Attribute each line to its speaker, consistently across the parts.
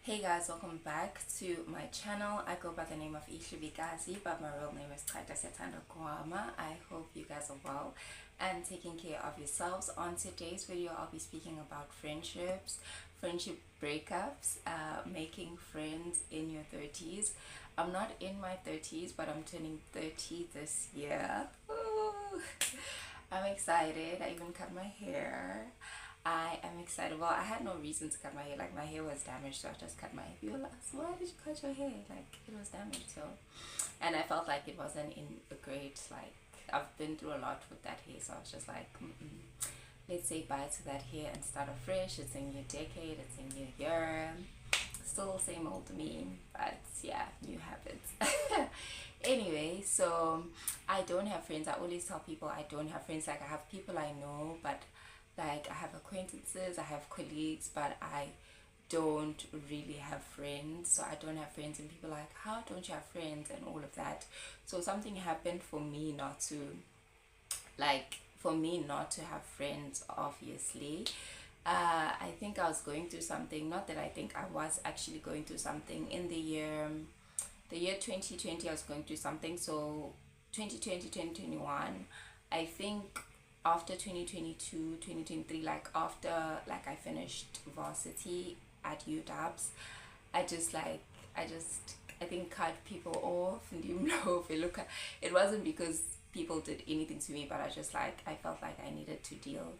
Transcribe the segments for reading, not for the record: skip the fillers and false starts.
Speaker 1: Hey guys, welcome back to my channel. I go by the name of Ishibikazi, but my real name is chwayitasiyathanda. I hope you guys are well and taking care of yourselves. On today's video, I'll be speaking about friendships, friendship breakups, making friends in your 30s. I'm not in my 30s, but I'm turning 30 this year. Ooh. I'm excited. I even cut my hair. I am excited. Well, I had no reason to cut my hair. Like, my hair was damaged, so I just cut my hair. People asked, why did you cut your hair? Like, it was damaged, so. And I felt like it wasn't in a great, like, I've been through a lot with that hair, so I was just like, let's say bye to that hair and start afresh. It's a new decade, it's a new year. Still same old me, but yeah, new habits. Anyway, so I don't have friends. I always tell people I don't have friends. Like, I have people I know, but like I have acquaintances, I have colleagues, but I don't really have friends. So I don't have friends, and people are like, how don't you have friends and all of that. So something happened for me not to have friends, obviously. I think I was going through something. Not that I think, I was actually going through something in the year 2020. I was going through something. So 2020, 2021, I think after 2022, 2023, like after like I finished varsity at UW's, I think cut people off. And you know, if you look at it, wasn't because people did anything to me, but I felt like I needed to deal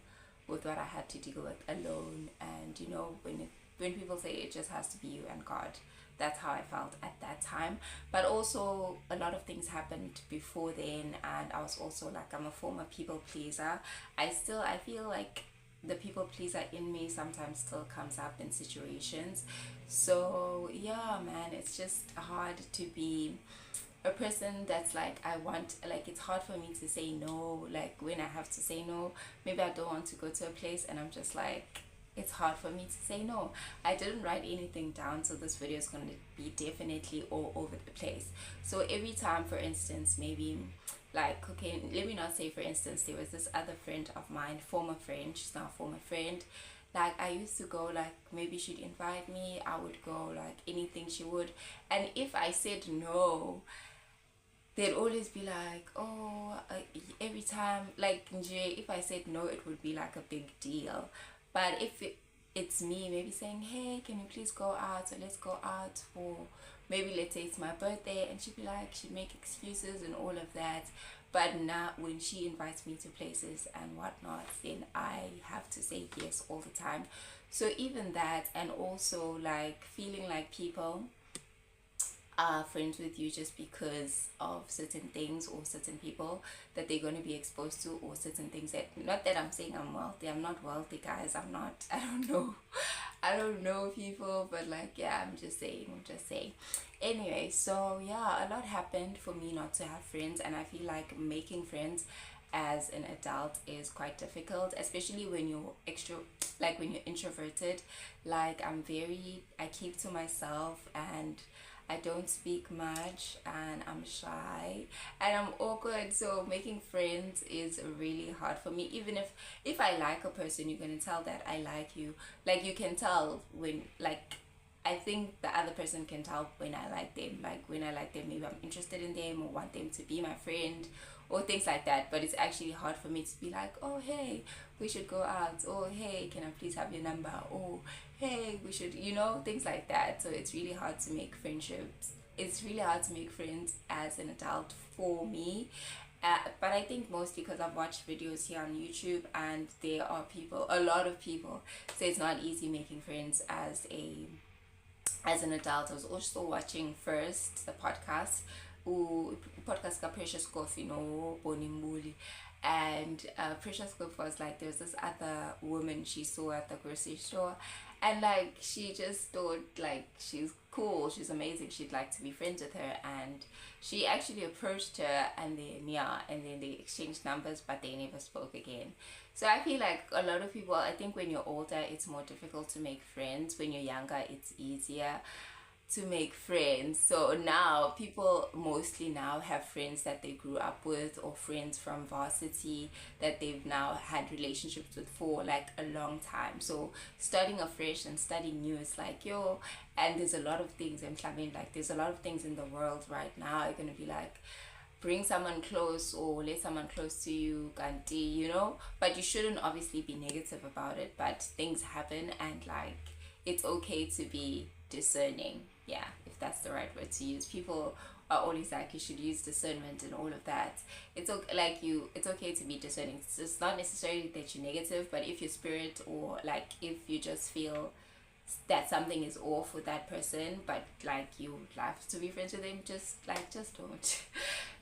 Speaker 1: with what I had to deal with alone. And you know, when people say it just has to be you and God, that's how I felt at that time. But also a lot of things happened before then, and I was also like, I'm a former people pleaser. I feel like the people pleaser in me sometimes still comes up in situations. So yeah, man, it's just hard to be a person that's like, it's hard for me to say no. Like, when I have to say no, maybe I don't want to go to a place, and I'm just like, it's hard for me to say no. I didn't write anything down, so this video is going to be definitely all over the place. So every time, for instance, maybe like, okay, let me not say for instance, there was this other friend of mine, former friend, she's now a former friend. Like, I used to go, like, maybe she'd invite me, I would go, like, anything she would. And if I said no, they'd always be like, oh, every time, like, if I said no, it would be like a big deal. But if it's me maybe saying, hey, can you please go out, so let's go out for, maybe let's say it's my birthday, and she'd make excuses and all of that. But now when she invites me to places and whatnot, then I have to say yes all the time. So even that, and also like feeling like people are friends with you just because of certain things or certain people that they're going to be exposed to, or certain things that, not that I'm saying I'm wealthy, I'm not wealthy, guys, I don't know people, but like, yeah, I'm just saying. Anyway, so yeah, a lot happened for me not to have friends, and I feel like making friends as an adult is quite difficult, especially when you're when you're introverted. Like, I keep to myself, and I don't speak much, and I'm shy, and I'm awkward. So making friends is really hard for me. Even if I like a person, you're gonna tell that I like you. Like, you can tell when, like, I think the other person can tell when I like them. Like, when I like them, maybe I'm interested in them or want them to be my friend or things like that. But it's actually hard for me to be like, oh, hey, we should go out. Oh, hey, can I please have your number? Oh, hey, we should, things like that. So it's really hard to make friendships. It's really hard to make friends as an adult for me. But I think mostly because I've watched videos here on YouTube, and there are a lot of people say it's not easy making friends as an adult. I was also watching first the podcast ka Precious Coffee, no Bonimbuli, and Precious Coffee was like, there's this other woman she saw at the grocery store, and like, she just thought like she's cool, she's amazing, she'd like to be friends with her, and she actually approached her, and then they exchanged numbers, but they never spoke again. So I feel like a lot of people, I think when you're older it's more difficult to make friends. When you're younger it's easier. to make friends. So now people mostly now have friends that they grew up with, or friends from varsity that they've now had relationships with for like a long time. So starting afresh and starting new is like, yo. And there's a lot of things, I mean, like there's a lot of things in the world right now. You're gonna be like, bring someone close or let someone close to you, kanti, you know. But you shouldn't obviously be negative about it, but things happen, and like it's okay to be discerning. Yeah, if that's the right word to use. People are always like, you should use discernment and all of that. It's okay, like it's okay to be discerning. It's not necessarily that you're negative, but if your spirit, or like if you just feel that something is off with that person, but like you would love to be friends with them, just don't.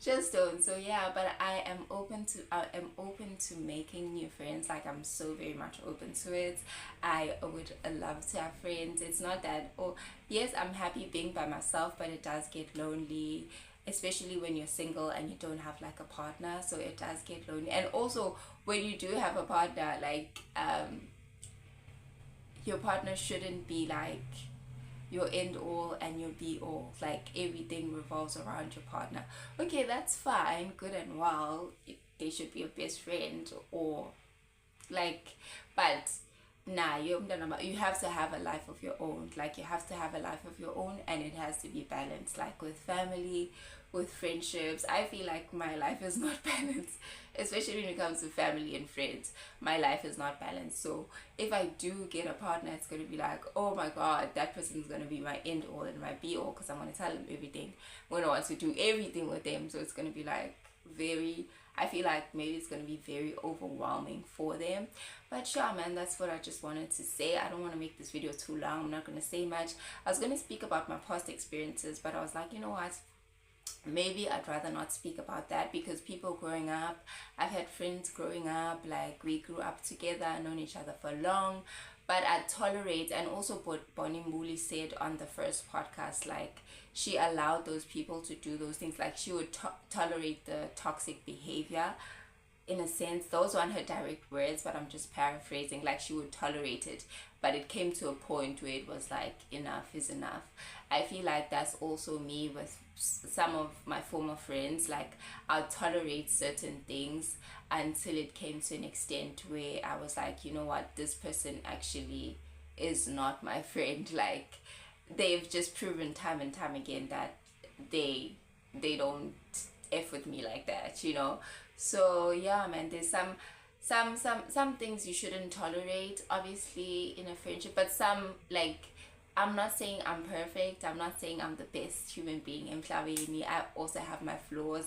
Speaker 1: Just don't. So yeah, but I am open to making new friends. Like I'm so very much open to it. I would love to have friends. It's not that, oh yes, I'm happy being by myself, but it does get lonely, especially when you're single and you don't have like a partner. So it does get lonely. And also when you do have a partner, like your partner shouldn't be like your end all and your be all. Like everything revolves around your partner. Okay, that's fine, good and well. They should be your best friend, or like, but nah, you have to have a life of your own. Like you have to have a life of your own, and it has to be balanced. Like with family, with friendships, I feel like my life is not balanced, especially when it comes to family and friends. My life is not balanced. So if I do get a partner, it's going to be like, oh my god, that person is going to be my end all and my be all, because I'm going to tell them everything. I'm going to want to do everything with them. So it's going to be like I feel like maybe it's going to be very overwhelming for them. But sure, man, that's what I just wanted to say. I don't want to make this video too long. I'm not going to say much. I was going to speak about my past experiences, but I was like, you know what, maybe I'd rather not speak about that, because people growing up, I've had friends growing up, like we grew up together, known each other for long, but I tolerate. And also what Bonnie Mbuli said on the first podcast, like she allowed those people to do those things. Like she would tolerate the toxic behavior, in a sense. Those weren't her direct words, but I'm just paraphrasing. Like she would tolerate it, but it came to a point where it was like, enough is enough. I feel like that's also me with some of my former friends. Like I'll tolerate certain things until it came to an extent where I was like, you know what, this person actually is not my friend. Like they've just proven time and time again that they don't F with me like that, you know. So yeah, man, there's some things you shouldn't tolerate, obviously, in a friendship. But some, like, I'm not saying I'm perfect. I'm not saying I'm the best human being. I also have my flaws.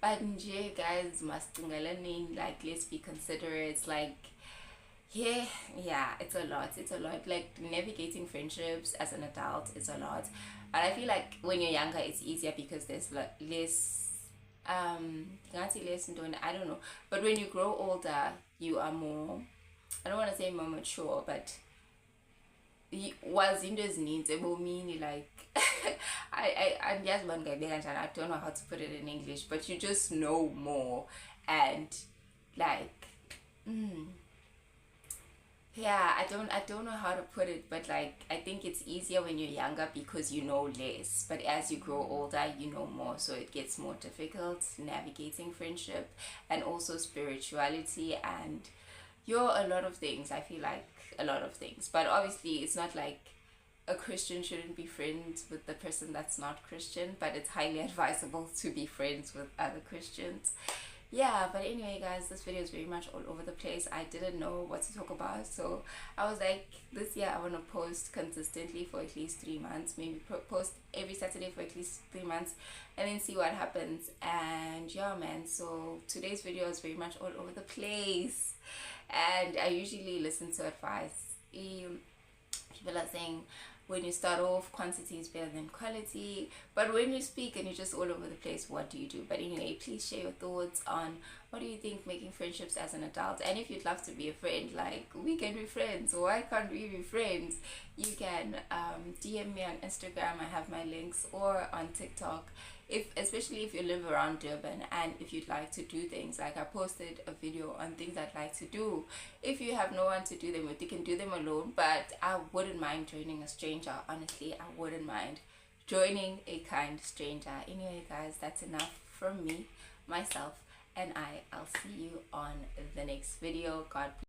Speaker 1: But nje, guys, like, let's be considerate. Like, yeah, it's a lot. It's a lot. Like, navigating friendships as an adult is a lot. But I feel like when you're younger, it's easier because there's less I don't know, but when you grow older, you are more, I don't want to say more mature, but was in those needs it will mean like I just one guy I don't know how to put it in English, but you just know more. And like yeah, I don't know how to put it, but like I think it's easier when you're younger because you know less, but as you grow older you know more, so it gets more difficult navigating friendship and also spirituality and a lot of things. I feel like a lot of things, but obviously it's not like a Christian shouldn't be friends with the person that's not Christian, but it's highly advisable to be friends with other Christians. Yeah, but anyway, guys, this video is very much all over the place. I didn't know what to talk about, so I was like, this year I want to post consistently for at least 3 months, maybe post every Saturday for at least 3 months, and then see what happens. And yeah, man, so today's video is very much all over the place, and I usually listen to advice. People are saying, when you start off, quantity is better than quality, but when you speak and you're just all over the place, what do you do? But anyway, please share your thoughts on what do you think making friendships as an adult, and if you'd love to be a friend, like we can be friends. Why can't we be friends? You can DM me on Instagram, I have my links, or on TikTok, especially if you live around Durban, and if you'd like to do things. Like I posted a video on things I'd like to do. If you have no one to do them with, you can do them alone, but I wouldn't mind joining a stranger. Honestly, I wouldn't mind joining a kind stranger. Anyway, guys, that's enough from me, myself, and I'll see you on the next video. God bless.